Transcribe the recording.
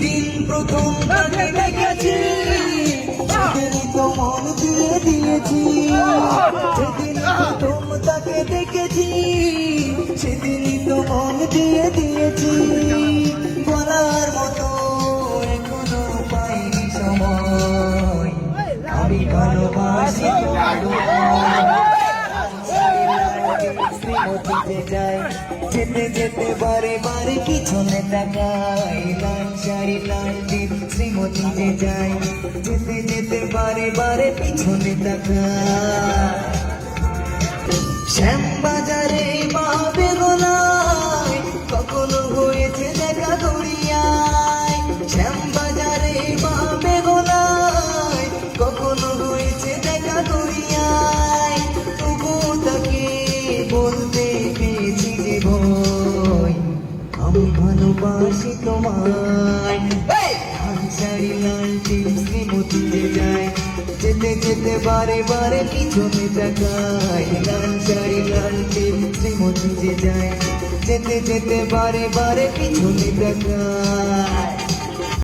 যেদিন প্রথম তাকে দেখেছি সেদিনই তো মন দিয়ে দিয়েছি। যেদিন প্রথম তাকে দেখেছি সেদিনই তো মন দিয়ে দিয়েছি। বলার মতো এখনো পাইনি সময়, আমি ভালোবাসি শ্রীমতীতে যাই, যেতে যেতে বারে বারে পিছনে তাকাই। লাল শাড়ি লাল টিপ শ্রীমতীতে যাই, যেতে যেতে বারে বারে পিছনে তাকাই। শ্যামবাজারে বা বেগোনায় কখনো হয়েছে দেখা দড়িয়ায়। শ্যামবাজারে বা বেগোনায় কখনো হয়েছে দেখা দড়িয়ায়। তবুও তাকে বলতে পেয়েছি যে ভয়, আমি ভালোবাসি তোমায়। লাল শাড়ি লাল টিপ শ্রীমতীতে যায়, যেতে যেতে বারে বারে পিছনে তাকাই। লাল শাড়ি লাল টিপ শ্রীমতীতে যায়, যেতে যেতে বারে বারে পিছনে তাকাই।